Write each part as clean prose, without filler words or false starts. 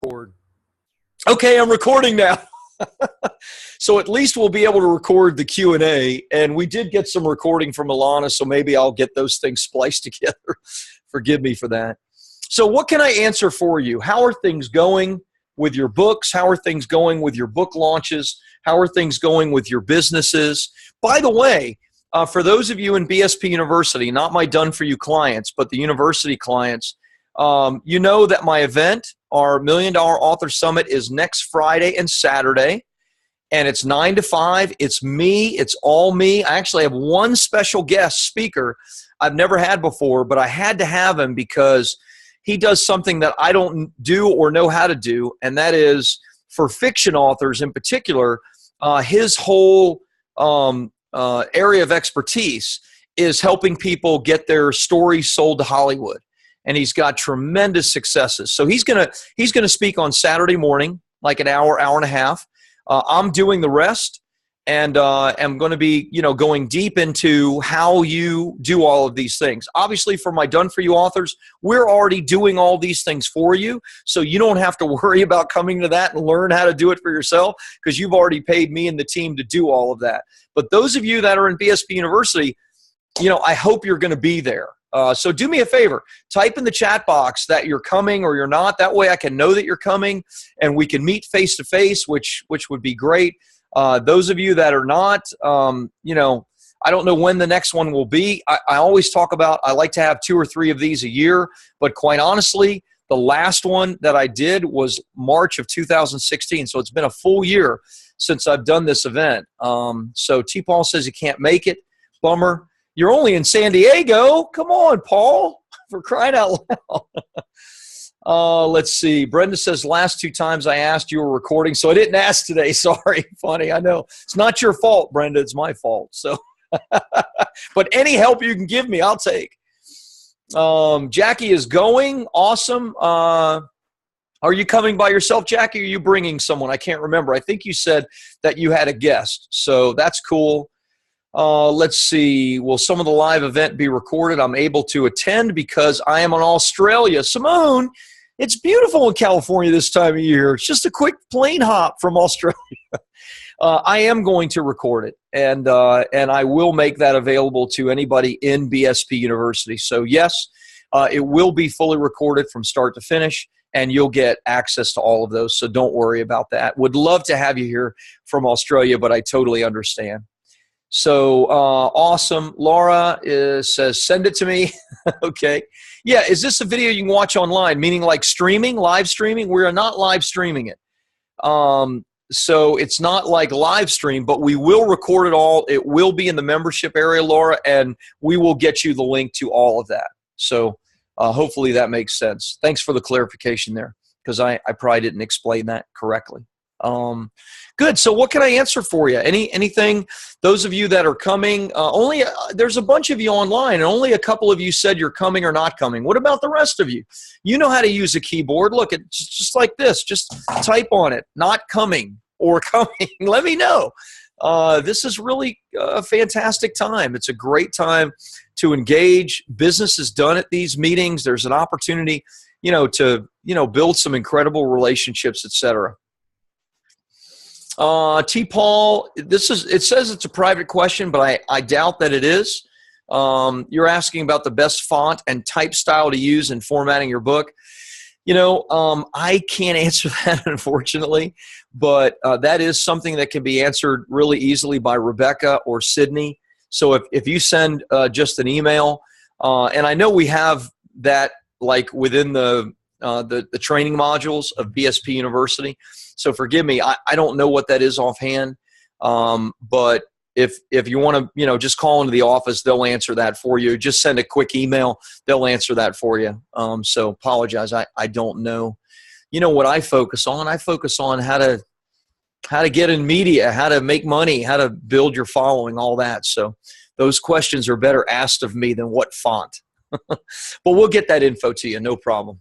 Record. Okay, I'm recording now. So at least we'll be able to record the Q&A, and we did get some recording from Alana, so maybe I'll get those things spliced together. Forgive me for that. So what can I answer for you? How are things going with your books? How are things going with your book launches? How are things going with your businesses? By the way, for those of you in BSP University, not my done-for-you clients, but the university clients, you know that my event, our $1 Million Author Summit, is next Friday and Saturday, and it's 9 to 5. It's me. It's all me. I actually have one special guest speaker I've never had before, but I had to have him because he does something that I don't do or know how to do, and that is for fiction authors in particular. His whole area of expertise is helping people get their stories sold to Hollywood, and he's got tremendous successes. So he's gonna speak on Saturday morning, like an hour and a half. I'm doing the rest, and I'm going to be going deep into how you do all of these things. Obviously, for my done-for-you authors, we're already doing all these things for you, so you don't have to worry about coming to that and learn how to do it for yourself, because you've already paid me and the team to do all of that. But those of you that are in BSP University, I hope you're going to be there. So do me a favor, type in the chat box that you're coming or you're not. That way I can know that you're coming and we can meet face to face, which would be great. Those of you that are not, I don't know when the next one will be. I always talk about, I like to have 2 or 3 of these a year, but quite honestly, the last one that I did was March of 2016. So it's been a full year since I've done this event. So T. Paul says he can't make it. Bummer. You're only in San Diego. Come on, Paul, for crying out loud. Let's see. Brenda says, last 2 times I asked, you were recording, so I didn't ask today. Sorry. Funny, I know. It's not your fault, Brenda. It's my fault. So, but any help you can give me, I'll take. Jackie is going. Awesome. Are you coming by yourself, Jackie, or are you bringing someone? I can't remember. I think you said that you had a guest, so that's cool. Let's see. Will some of the live event be recorded? I'm able to attend because I am in Australia. Simone, it's beautiful in California this time of year. It's just a quick plane hop from Australia. I am going to record it, and I will make that available to anybody in BSP University. So yes, it will be fully recorded from start to finish, and you'll get access to all of those. So don't worry about that. Would love to have you here from Australia, but I totally understand. So awesome. Laura says, send it to me. Okay. Yeah, is this a video you can watch online, meaning like streaming, live streaming? We are not live streaming it. So it's not like live stream, but we will record it all. It will be in the membership area, Laura, and we will get you the link to all of that. So hopefully that makes sense. Thanks for the clarification there, because I probably didn't explain that correctly. Good. So what can I answer for you? Anything? Those of you that are coming, there's a bunch of you online, and only a couple of you said you're coming or not coming. What about the rest of you? You know how to use a keyboard. Look, it's just like this. Just type on it, not coming or coming. Let me know. This is really a fantastic time. It's a great time to engage. Business is done at these meetings. There's an opportunity, to build some incredible relationships, etc. T. Paul, it says it's a private question, but I doubt that it is. You're asking about the best font and type style to use in formatting your book. I can't answer that, unfortunately, but that is something that can be answered really easily by Rebecca or Sydney. So if you send just an email, and I know we have that like within the training modules of BSP University. So forgive me, I don't know what that is offhand, but if you want to, just call into the office, they'll answer that for you. Just send a quick email, they'll answer that for you. So apologize, I don't know. What I focus on? I focus on how to get in media, how to make money, how to build your following, all that. So those questions are better asked of me than what font. But we'll get that info to you, no problem.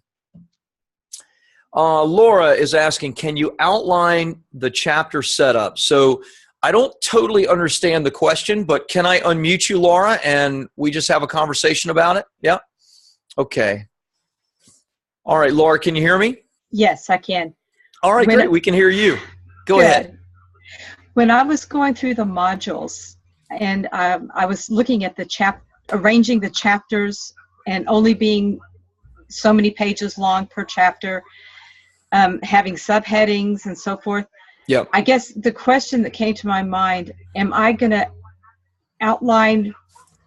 Laura is asking, can you outline the chapter setup? So I don't totally understand the question, but can I unmute you, Laura, and we just have a conversation about it? Yeah? Okay. All right, Laura, can you hear me? Yes, I can. All right, great. We can hear you. Go ahead. When I was going through the modules and I was looking at arranging the chapters and only being so many pages long per chapter, having subheadings and so forth. Yep. I guess the question that came to my mind, am I going to outline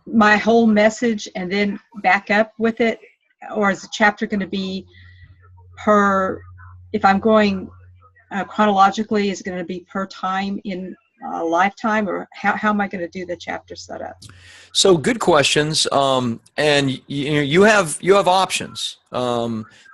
my whole message and then back up with it? Or is the chapter going to be if I'm going chronologically, is it going to be per time in a lifetime, or how am I going to do the chapter setup? So good questions. And you have options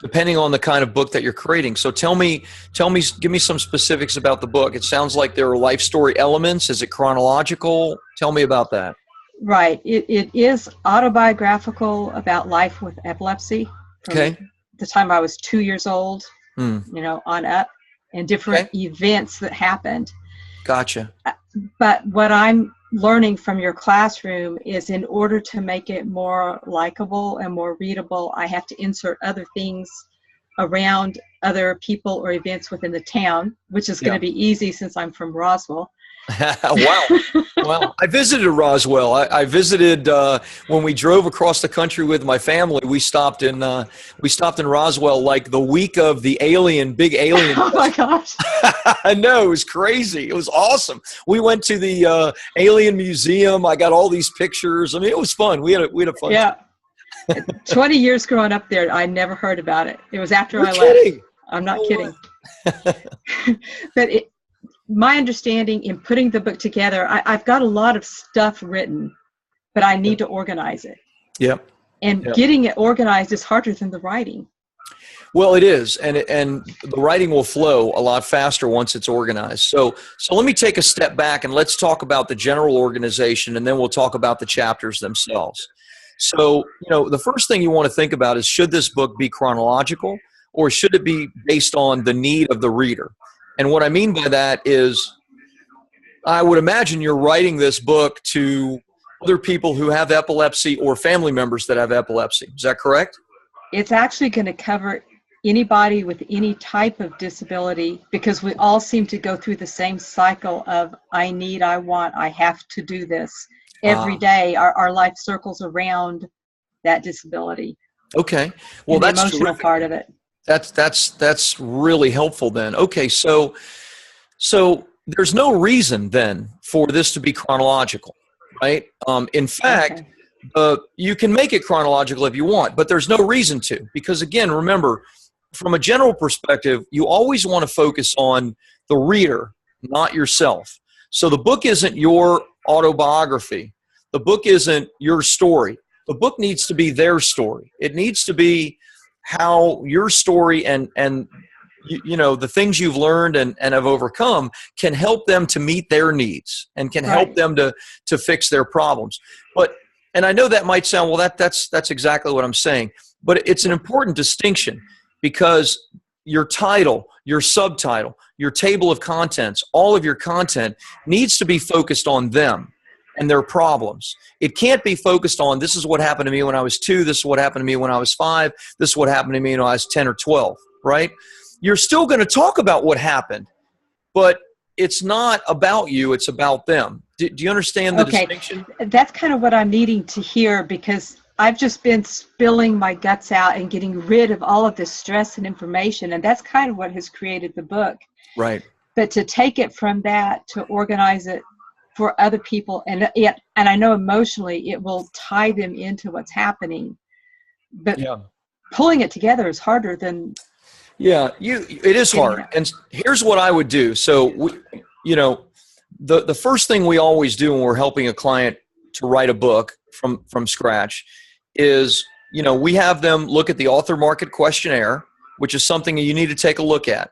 depending on the kind of book that you're creating. So give me some specifics about the book. It sounds like there are life story elements. Is it chronological? Tell me about that. Right. It is autobiographical about life with epilepsy. From the time I was 2 years old, on up, and different events that happened. Gotcha. But what I'm learning from your classroom is, in order to make it more likable and more readable, I have to insert other things around other people or events within the town, which is going to be easy since I'm from Roswell. Wow. Well, I visited Roswell. I visited when we drove across the country with my family. We stopped in Roswell like the week of the big alien. Oh my gosh! I know, it was crazy. It was awesome. We went to the alien museum. I got all these pictures. I mean, it was fun. We had a fun. Yeah. 20 years growing up there, I never heard about it. It was after I left. I'm not kidding. But my understanding in putting the book together, I've got a lot of stuff written, but I need to organize it. Yep. And getting it organized is harder than the writing. Well, it is, and the writing will flow a lot faster once it's organized. So let me take a step back and let's talk about the general organization, and then we'll talk about the chapters themselves. So, the first thing you want to think about is, should this book be chronological, or should it be based on the need of the reader? And what I mean by that is, I would imagine you're writing this book to other people who have epilepsy or family members that have epilepsy. Is that correct? It's actually going to cover anybody with any type of disability, because we all seem to go through the same cycle of I need, I want, I have to do this. Every day our life circles around that disability. Okay. Well, and that's the emotional terrific. part of it. That's really helpful then. Okay, so there's no reason then for this to be chronological, right? In fact, you can make it chronological if you want, but there's no reason to, because again, remember, from a general perspective, you always want to focus on the reader, not yourself. So the book isn't your autobiography. The book isn't your story. The book needs to be their story. It needs to be how your story and the things you've learned and have overcome can help them to meet their needs and can help them to fix their problems. And I know that might sound, well, that's exactly what I'm saying, but it's an important distinction, because your title, your subtitle, your table of contents, all of your content needs to be focused on them and their problems. It can't be focused on, this is what happened to me when I was 2, this is what happened to me when I was 5, this is what happened to me when I was 10 or 12, right? You're still going to talk about what happened, but it's not about you, it's about them. Do you understand the distinction? That's kind of what I'm needing to hear, because I've just been spilling my guts out and getting rid of all of this stress and information, and that's kind of what has created the book. Right. But to take it from that, to organize it for other people, and I know emotionally it will tie them into what's happening, but pulling it together is harder than it is hard. And here's what I would do. So the first thing we always do when we're helping a client to write a book from scratch is, we have them look at the author market questionnaire, which is something you need to take a look at.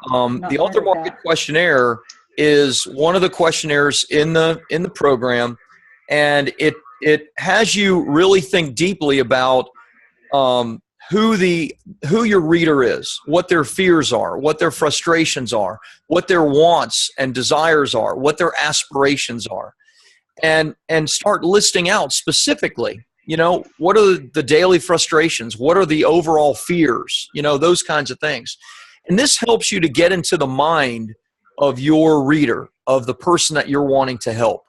The author market questionnaire is one of the questionnaires in the program, and it has you really think deeply about who your reader is, what their fears are, what their frustrations are, what their wants and desires are, what their aspirations are, and start listing out specifically What are the daily frustrations? What are the overall fears? Those kinds of things. And this helps you to get into the mind of your reader, of the person that you're wanting to help.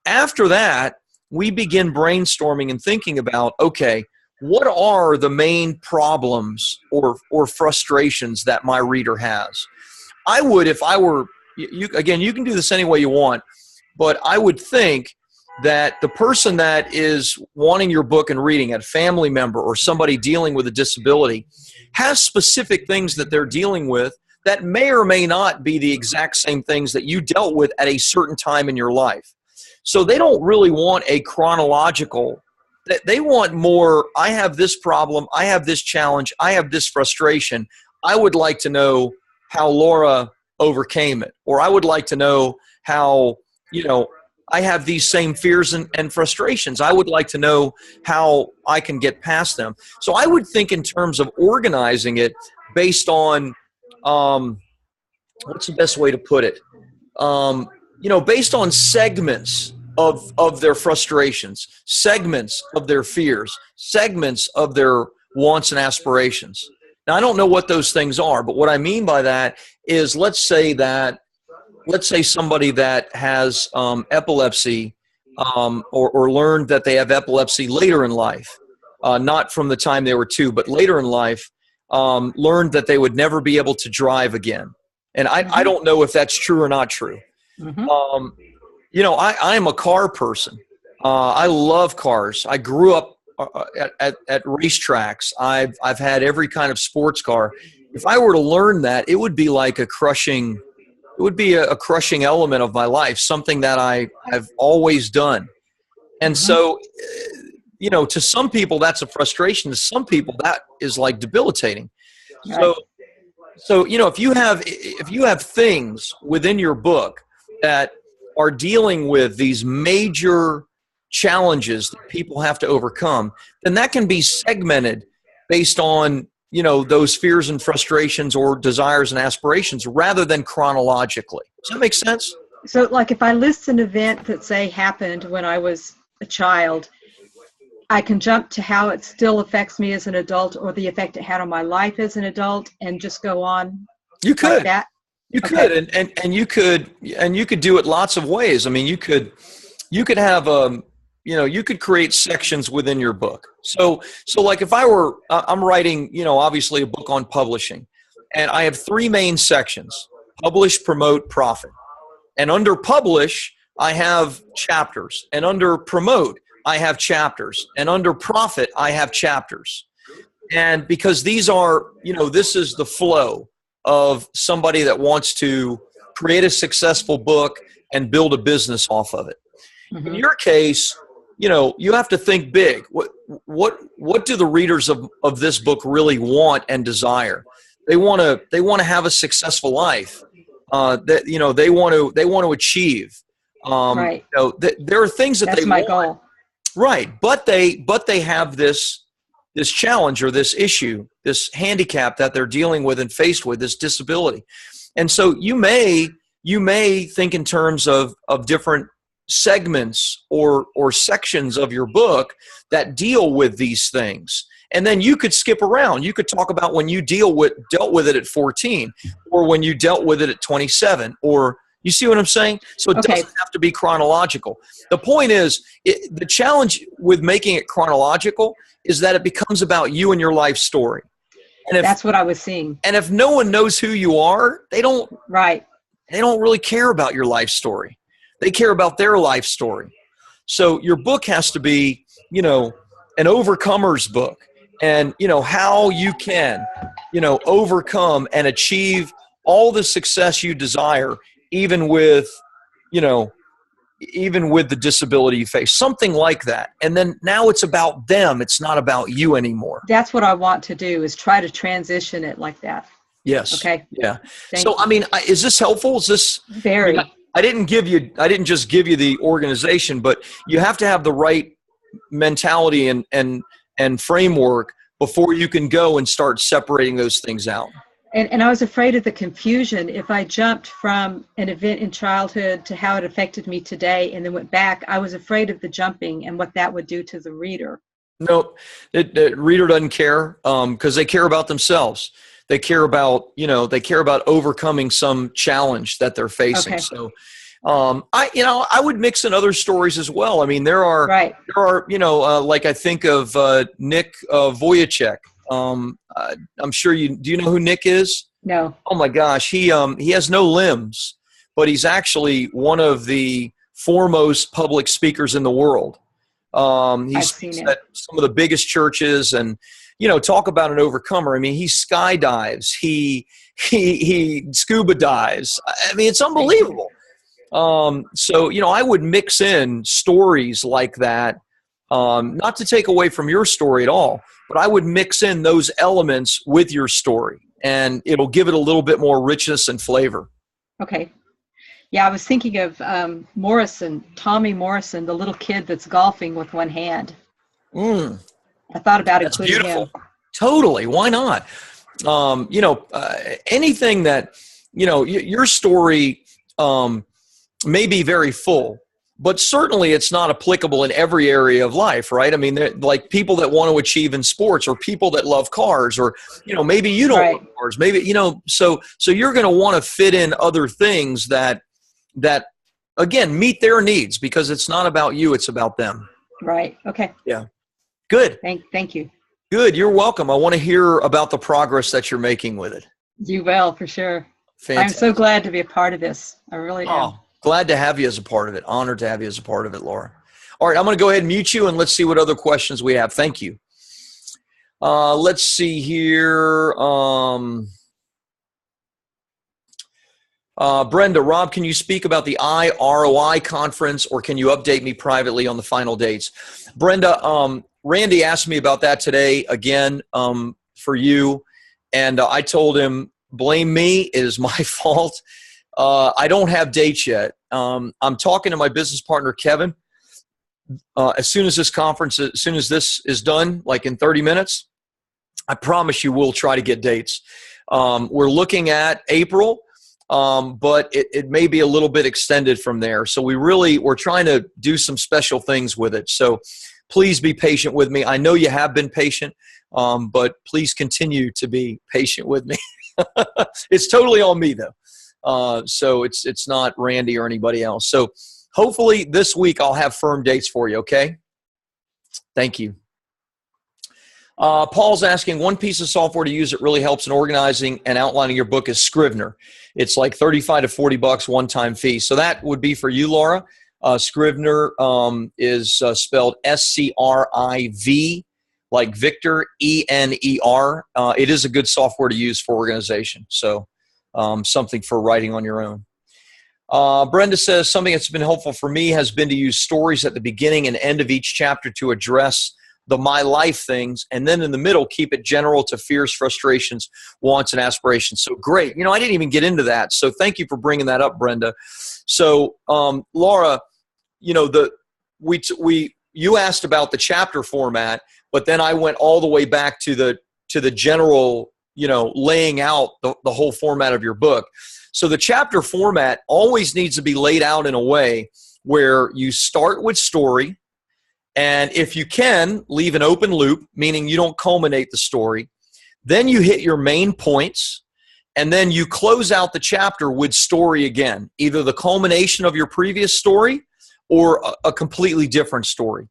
After that, we begin brainstorming and thinking about, okay, what are the main problems or frustrations that my reader has? I would, if I were, again, you can do this any way you want, but I would think that the person that is wanting your book and reading it, a family member or somebody dealing with a disability, has specific things that they're dealing with that may or may not be the exact same things that you dealt with at a certain time in your life. So they don't really want a chronological, they want more, I have this problem, I have this challenge, I have this frustration. I would like to know how Laura overcame it, or I would like to know how, I have these same fears and frustrations. I would like to know how I can get past them. So I would think in terms of organizing it based on, what's the best way to put it? Based on segments of their frustrations, segments of their fears, segments of their wants and aspirations. Now, I don't know what those things are, but what I mean by that is, let's say somebody that has epilepsy or learned that they have epilepsy later in life, not from the time they were 2, but later in life, learned that they would never be able to drive again. And I don't know if that's true or not true. Mm-hmm. I am a car person. I love cars. I grew up at racetracks. I've had every kind of sports car. If I were to learn that, it would be like a crushing element of my life, something that I've always done. And so, to some people that's a frustration. To some people that is like debilitating. Right. So if you have things within your book that are dealing with these major challenges that people have to overcome, then that can be segmented based on, those fears and frustrations or desires and aspirations rather than chronologically. Does that make sense? So like if I list an event that, say, happened when I was a child, I can jump to how it still affects me as an adult or the effect it had on my life as an adult and just go on. You could. Like that? You could, and you could do it lots of ways. I mean, you could have you could create sections within your book. So like if I'm writing, obviously a book on publishing, and I have 3 main sections: publish, promote, profit. And under publish, I have chapters, and under promote, I have chapters, and under profit, I have chapters. And because these are, this is the flow of somebody that wants to create a successful book and build a business off of it. Mm-hmm. In your case, you have to think big. What do the readers of this book really want and desire? They want to have a successful life. They want to achieve. Right. There are things that that's they my want. goal. Right, but they have this challenge or this issue, this handicap that they're dealing with and faced with, this disability. And so you may think in terms of different segments or sections of your book that deal with these things. And then you could skip around. You could talk about when you dealt with it at 14, or when you dealt with it at 27, or you see what I'm saying? So it doesn't have to be chronological. The point is, the challenge with making it chronological is that it becomes about you and your life story. And that's what I was seeing. And if no one knows who you are, they don't really care about your life story. They care about their life story. So your book has to be, an overcomer's book, and, how you can, overcome and achieve all the success you desire, even with the disability you face, something like that. And then now it's about them. It's not about you anymore. That's what I want to do, is try to transition it like that. Yes. Okay. Yeah. Thank you. I mean, is this helpful? Is this very? I didn't just give you the organization, but you have to have the right mentality and framework before you can go and start separating those things out. And I was afraid of the confusion. If I jumped from an event in childhood to how it affected me today and then went back, I was afraid of the jumping and what that would do to the reader. No, the reader doesn't care because they care about themselves. They care about, they care about overcoming some challenge that they're facing. Okay. So, I would mix in other stories as well. I mean, Right. like I think of Nick Vujicic. I'm sure do you know who Nick is? No. Oh my gosh, he has no limbs, but he's actually one of the foremost public speakers in the world. He I've speaks seen it. at some of the biggest churches, and talk about an overcomer. I mean, he skydives, he scuba dives. I mean, it's unbelievable. So I would mix in stories like that, not to take away from your story at all, but I would mix in those elements with your story, and it'll give it a little bit more richness and flavor. Okay. Yeah, I was thinking of Tommy Morrison, the little kid that's golfing with one hand. I thought about That's including beautiful. him. Totally. Why not? Anything that, your story may be very full, but certainly it's not applicable in every area of life, right? I mean, like people that want to achieve in sports, or people that love cars, or, maybe you don't Right. love cars, maybe, so you're going to want to fit in other things that again, meet their needs, because it's not about you, it's about them. Right. Okay. Yeah. Good. Thank you. Good. You're welcome. I want to hear about the progress that you're making with it. You will, for sure. Fantastic. I'm so glad to be a part of this. I really am. Oh, glad to have you as a part of it. Honored to have you as a part of it, Laura. All right, I'm going to go ahead and mute you, and let's see what other questions we have. Thank you. Let's see here. Brenda, Rob, can you speak about the IROI conference, or can you update me privately on the final dates? Brenda, Randy asked me about that today again for you, and I told him, blame me, it is my fault. I don't have dates yet. I'm talking to my business partner, Kevin. As soon as this is done, like in 30 minutes, I promise you we'll try to get dates. We're looking at April. But it may be a little bit extended from there. So we're trying to do some special things with it. So please be patient with me. I know you have been patient, but please continue to be patient with me. It's totally on me though. So it's not Randy or anybody else. So hopefully this week I'll have firm dates for you. Okay. Thank you. Paul's asking, one piece of software to use that really helps in organizing and outlining your book is Scrivener. It's like $35 to $40 one-time fee. So that would be for you, Laura. Scrivener is spelled SCRIV, like Victor, ENER. It is a good software to use for organization. So something for writing on your own. Brenda says, something that's been helpful for me has been to use stories at the beginning and end of each chapter to address the my life things, and then in the middle, keep it general to fears, frustrations, wants, and aspirations. So great. I didn't even get into that. So thank you for bringing that up, Brenda. So Laura, you asked about the chapter format, but then I went all the way back to the general, laying out the whole format of your book. So the chapter format always needs to be laid out in a way where you start with story, and if you can, leave an open loop, meaning you don't culminate the story. Then you hit your main points, and then you close out the chapter with story again, either the culmination of your previous story or a completely different story.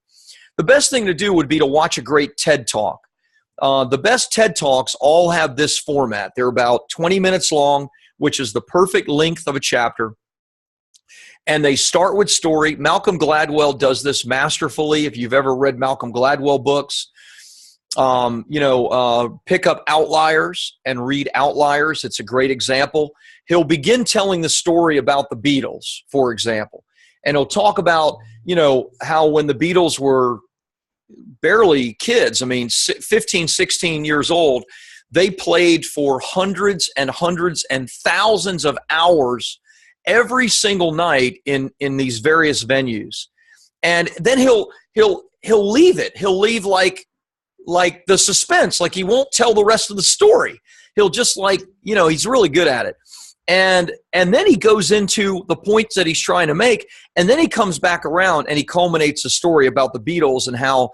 The best thing to do would be to watch a great TED Talk. The best TED Talks all have this format. They're about 20 minutes long, which is the perfect length of a chapter. And they start with story. Malcolm Gladwell does this masterfully. If you've ever read Malcolm Gladwell books, pick up Outliers and read Outliers. It's a great example. He'll begin telling the story about the Beatles, for example. And he'll talk about, how when the Beatles were barely kids, 15, 16 years old, they played for hundreds and hundreds and thousands of hours every single night in these various venues. And then he'll leave it. He'll leave like the suspense, like he won't tell the rest of the story. He'll just he's really good at it. And then he goes into the points that he's trying to make, and then he comes back around and he culminates the story about the Beatles and how,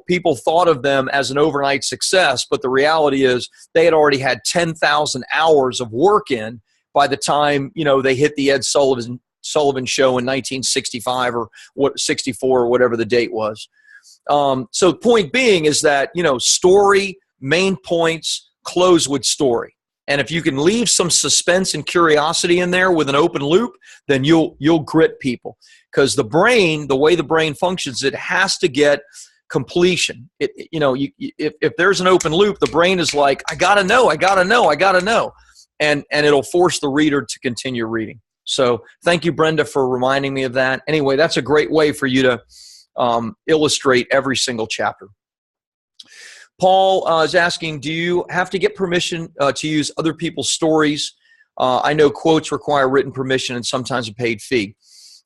people thought of them as an overnight success, but the reality is they had already had 10,000 hours of work in by the time, they hit the Ed Sullivan show in 1965 or 64 or whatever the date was. So the point being is that, story, main points, close with story. And if you can leave some suspense and curiosity in there with an open loop, then you'll grit people. Because the brain, the way the brain functions, it has to get completion. If there's an open loop, the brain is like, I gotta know. And it'll force the reader to continue reading. So thank you, Brenda, for reminding me of that. Anyway, that's a great way for you to illustrate every single chapter. Paul is asking, do you have to get permission to use other people's stories? I know quotes require written permission and sometimes a paid fee,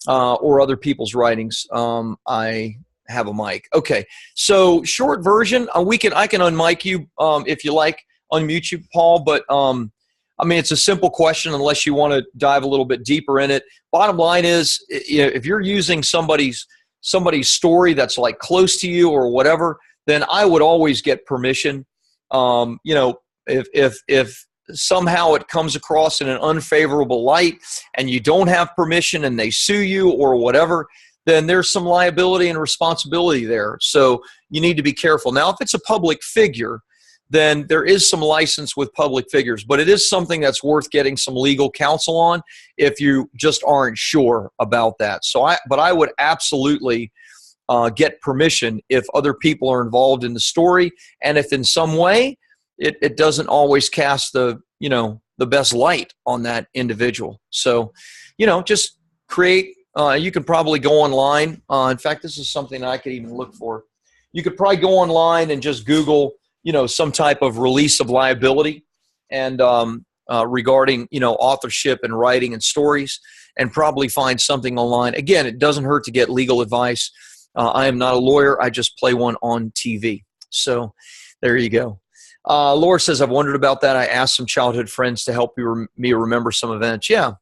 or other people's writings. I have a mic. Okay, so short version, I can unmic you if you like, unmute you, Paul, but it's a simple question unless you want to dive a little bit deeper in it. Bottom line is, if you're using somebody's story that's like close to you or whatever, then I would always get permission. If somehow it comes across in an unfavorable light and you don't have permission and they sue you or whatever, then there's some liability and responsibility there. So you need to be careful. Now, if it's a public figure, then there is some license with public figures, but it is something that's worth getting some legal counsel on if you just aren't sure about that. But I would absolutely get permission if other people are involved in the story, and if in some way it doesn't always cast the best light on that individual. So, just create. You can probably go online. In fact, this is something I could even look for. You could probably go online and just Google, some type of release of liability and regarding, authorship and writing and stories, and probably find something online. Again, it doesn't hurt to get legal advice. I am not a lawyer. I just play one on TV. So there you go. Laura says, I've wondered about that. I asked some childhood friends to help me remember some events. Yeah.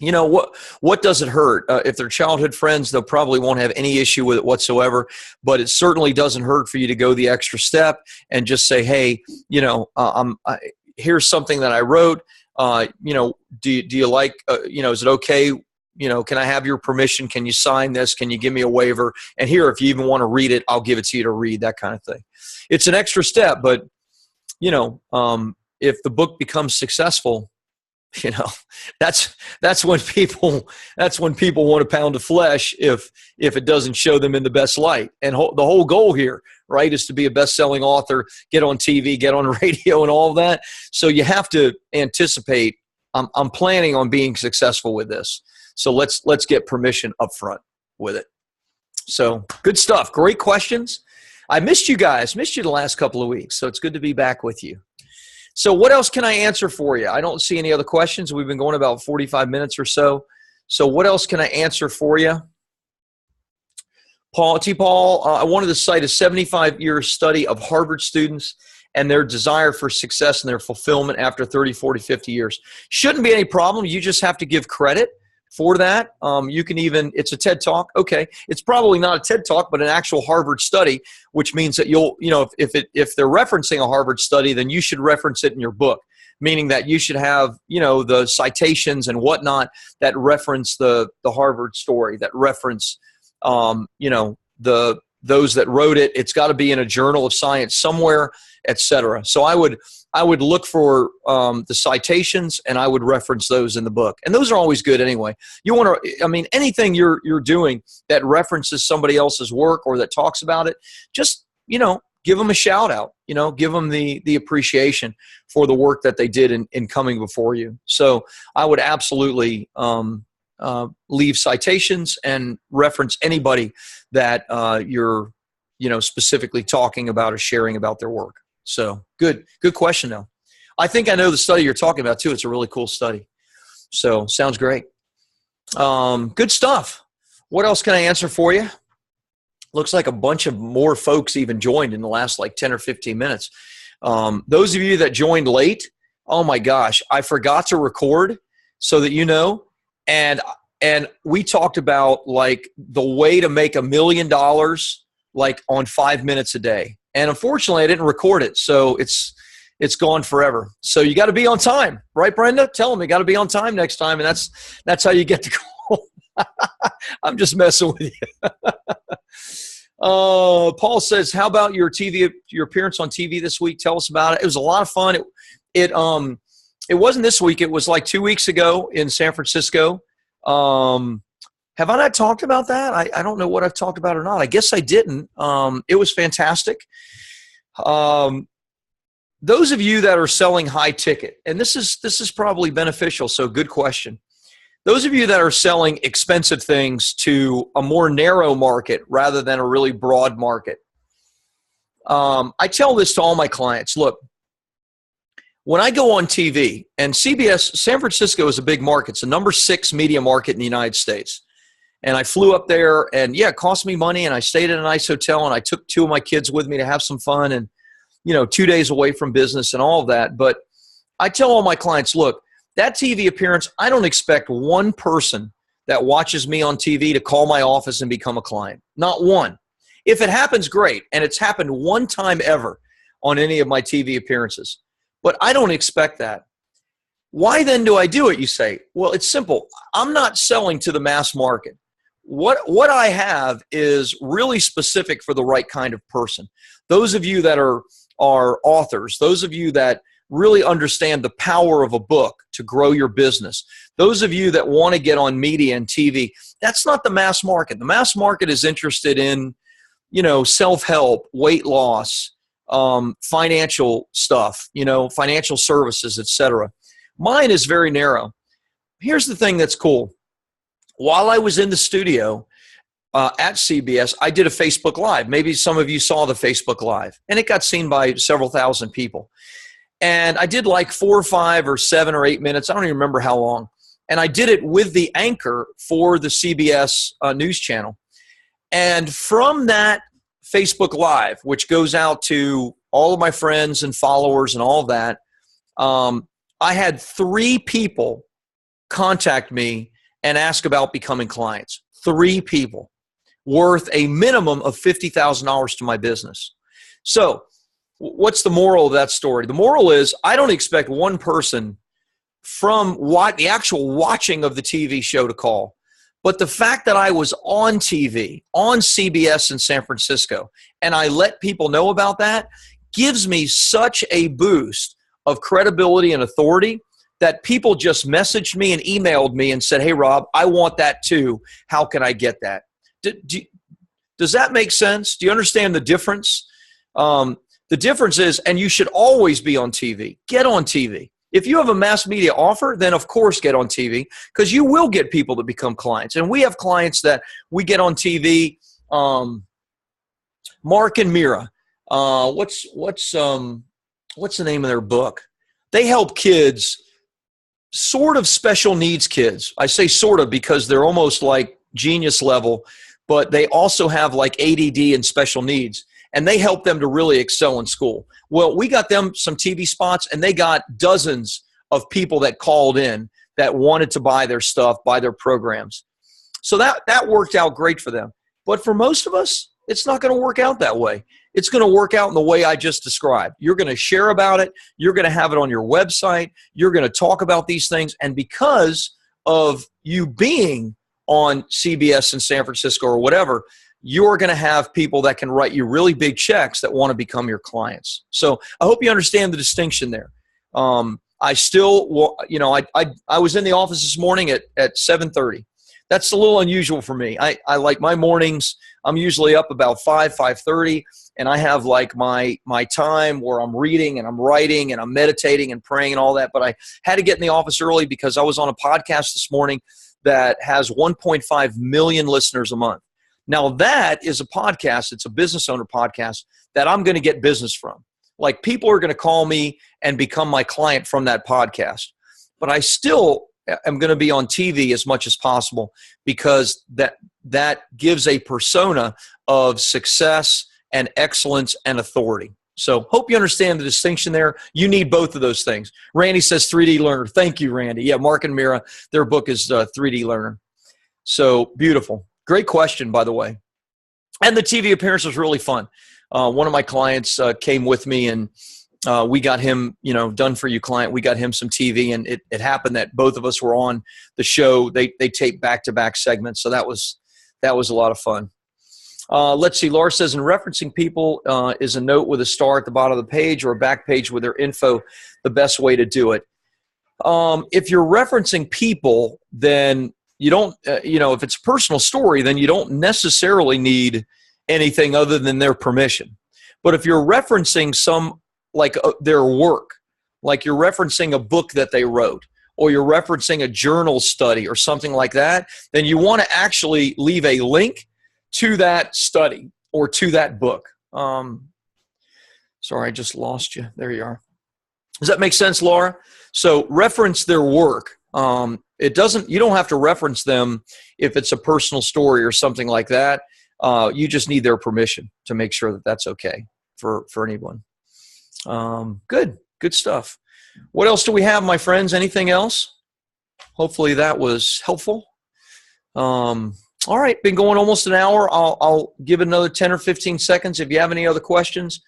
What does it hurt? If they're childhood friends, they'll probably won't have any issue with it whatsoever, but it certainly doesn't hurt for you to go the extra step and just say, hey, here's something that I wrote. Do you like, is it okay? Can I have your permission? Can you sign this? Can you give me a waiver? And here, if you even want to read it, I'll give it to you to read, that kind of thing. It's an extra step, but, if the book becomes successful, that's when people want a pound of flesh if it doesn't show them in the best light. And the whole goal here, right, is to be a best-selling author, get on TV, get on radio, and all of that. So you have to anticipate. I'm planning on being successful with this. So let's get permission up front with it. So good stuff. Great questions. I missed you guys. Missed you the last couple of weeks. So it's good to be back with you. So what else can I answer for you? I don't see any other questions. We've been going about 45 minutes or so. So what else can I answer for you? Paul, I wanted to cite a 75-year study of Harvard students and their desire for success and their fulfillment after 30, 40, 50 years. Shouldn't be any problem. You just have to give credit for that. You can even, it's a TED Talk. Okay. It's probably not a TED Talk, but an actual Harvard study, which means that if they're referencing a Harvard study, then you should reference it in your book, meaning that you should have, the citations and whatnot that reference the Harvard story, that reference, those that wrote it. It's got to be in a journal of science somewhere, etc. So I would look for the citations, and I would reference those in the book. And those are always good anyway. You want to, anything you're doing that references somebody else's work or that talks about it, just, give them a shout out, give them the appreciation for the work that they did in coming before you. So I would absolutely leave citations and reference anybody that you're, specifically talking about or sharing about their work. So good question though. I think I know the study you're talking about too. It's a really cool study. So sounds great. Good stuff. What else can I answer for you? Looks like a bunch of more folks even joined in the last 10 or 15 minutes. Those of you that joined late, oh my gosh, I forgot to record so that you know. And we talked about the way to make $1 million like on 5 minutes a day. And unfortunately, I didn't record it, so it's gone forever. So you got to be on time, right, Brenda? Tell them you got to be on time next time, and that's how you get the call. I'm just messing with you. Paul says, "How about your appearance on TV this week? Tell us about it." It was a lot of fun. It wasn't this week. It was like 2 weeks ago in San Francisco. Have I not talked about that? I don't know what I've talked about or not. I guess I didn't. It was fantastic. Those of you that are selling high ticket, and this is probably beneficial, so good question. Those of you that are selling expensive things to a more narrow market rather than a really broad market, I tell this to all my clients. Look, when I go on TV, and CBS, San Francisco is a big market. It's the number 6 media market in the United States. And I flew up there, and yeah, it cost me money, and I stayed in a nice hotel, and I took 2 of my kids with me to have some fun, and 2 days away from business and all of that. But I tell all my clients, look, that TV appearance, I don't expect one person that watches me on TV to call my office and become a client. Not one. If it happens, great. And it's happened one time ever on any of my TV appearances. But I don't expect that. Why then do I do it, you say? Well, it's simple. I'm not selling to the mass market. What I have is really specific for the right kind of person. Those of you that are authors, those of you that really understand the power of a book to grow your business, those of you that want to get on media and TV, that's not the mass market. The mass market is interested in, self-help, weight loss, financial stuff, financial services, etc. Mine is very narrow. Here's the thing that's cool. While I was in the studio at CBS, I did a Facebook Live. Maybe some of you saw the Facebook Live, and it got seen by several thousand people. And I did like 4 or 5 or 7 or 8 minutes. I don't even remember how long. And I did it with the anchor for the CBS news channel. And from that Facebook Live, which goes out to all of my friends and followers and all of that, I had 3 people contact me and ask about becoming clients. 3 people worth a minimum of $50,000 to my business. So what's the moral of that story? The moral is I don't expect one person from the actual watching of the TV show to call. But the fact that I was on TV, on CBS in San Francisco, and I let people know about that gives me such a boost of credibility and authority that people just messaged me and emailed me and said, "Hey, Rob, I want that too. How can I get that?" Does that make sense? Do you understand the difference? The difference is, and you should always be on TV. Get on TV. If you have a mass media offer, then of course get on TV because you will get people to become clients. And we have clients that we get on TV. Mark and Mira. What's the name of their book? They help kids, sort of special needs kids. I say sort of because they're almost like genius level, but they also have like ADD and special needs. And they help them to really excel in school. Well, we got them some TV spots, and they got dozens of people that called in that wanted to buy their stuff, buy their programs. So that worked out great for them. But for most of us, it's not going to work out that way. It's going to work out in the way I just described. You're going to share about it. You're going to have it on your website. You're going to talk about these things. And because of you being on CBS in San Francisco or whatever, you're going to have people that can write you really big checks that want to become your clients. So I hope you understand the distinction there. I still, I was in the office this morning at 7:30. That's a little unusual for me. I like my mornings. I'm usually up about 5:30, and I have like my time where I'm reading and I'm writing and I'm meditating and praying and all that. But I had to get in the office early because I was on a podcast this morning that has 1.5 million listeners a month. Now that is a podcast. It's a business owner podcast that I'm going to get business from. Like people are going to call me and become my client from that podcast. But I still am going to be on TV as much as possible because that gives a persona of success and excellence and authority. So hope you understand the distinction there. You need both of those things. Randy says 3D Learner. Thank you, Randy. Yeah, Mark and Mira, their book is 3D Learner. So beautiful. Great question, by the way. And the TV appearance was really fun. One of my clients came with me, and we got him, done for you client. We got him some TV, and it happened that both of us were on the show. They taped back-to-back segments, so that was a lot of fun. Let's see. Laura says, in referencing people, is a note with a star at the bottom of the page or a back page with their info the best way to do it? If you're referencing people, then you don't, if it's a personal story, then you don't necessarily need anything other than their permission. But if you're referencing their work, like you're referencing a book that they wrote, or you're referencing a journal study or something like that, then you want to actually leave a link to that study or to that book. Sorry, I just lost you. There you are. Does that make sense, Laura? So reference their work. You don't have to reference them if it's a personal story or something like that. You just need their permission to make sure that that's okay for anyone. Good stuff. What else do we have, my friends? Anything else? Hopefully that was helpful. All right, been going almost an hour. I'll give another 10 or 15 seconds. If you have any other questions,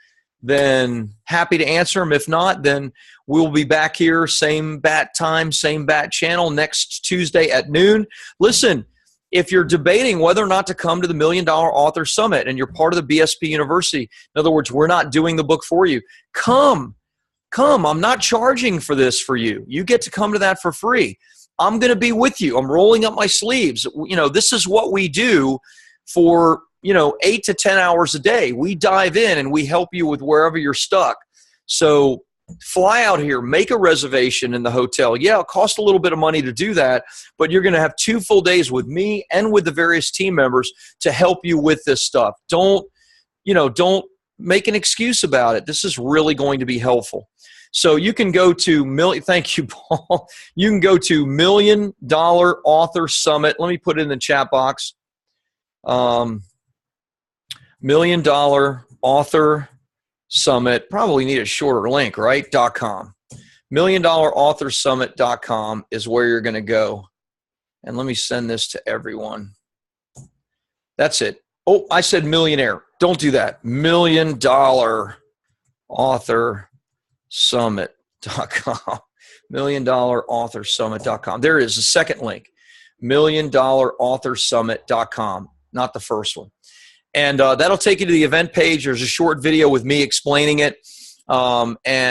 then happy to answer them. If not, then we'll be back here, same bat time, same bat channel, next Tuesday at noon. Listen, if you're debating whether or not to come to the $1 Million Author Summit and you're part of the BSP University, in other words, we're not doing the book for you, come. I'm not charging for this for you. You get to come to that for free. I'm going to be with you. I'm rolling up my sleeves. This is what we do for 8 to 10 hours a day. We dive in and we help you with wherever you're stuck. So fly out here, make a reservation in the hotel. Yeah, it costs a little bit of money to do that, but you're going to have 2 full days with me and with the various team members to help you with this stuff. Don't make an excuse about it. This is really going to be helpful. So you can go to thank you, Paul. You can go to $1 Million Author Summit. Let me put it in the chat box. $1 Million Author Summit. Probably need a shorter link, right? .com. $1MillionAuthorSummit.com is where you're going to go. And let me send this to everyone. That's it. Oh, I said millionaire. Don't do that. $1 Million Author Summit.com. $1 Million Author Summit.com. There is a second link. $1 Million Author Summit.com, not the first one. And that'll take you to the event page. There's a short video with me explaining it. It's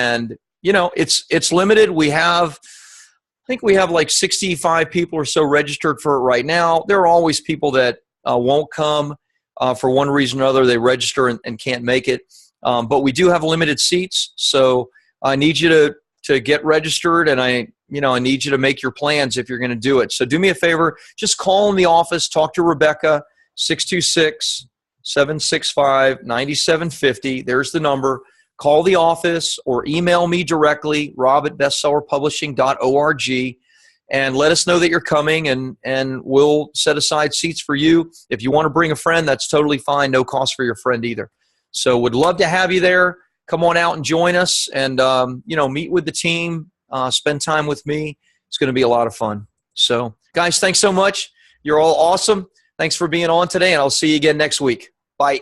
limited. I think we have like 65 people or so registered for it right now. There are always people that won't come for one reason or another. They register and can't make it. But we do have limited seats. So I need you to get registered, and I need you to make your plans if you're going to do it. So do me a favor, just call in the office, talk to Rebecca, 626-765-9750. There's the number. Call the office or email me directly, rob@bestsellerpublishing.org, and let us know that you're coming, and we'll set aside seats for you. If you want to bring a friend, that's totally fine. No cost for your friend either. So would love to have you there. Come on out and join us, and meet with the team, spend time with me. It's going to be a lot of fun. So guys, thanks so much. You're all awesome. Thanks for being on today, and I'll see you again next week. Bye.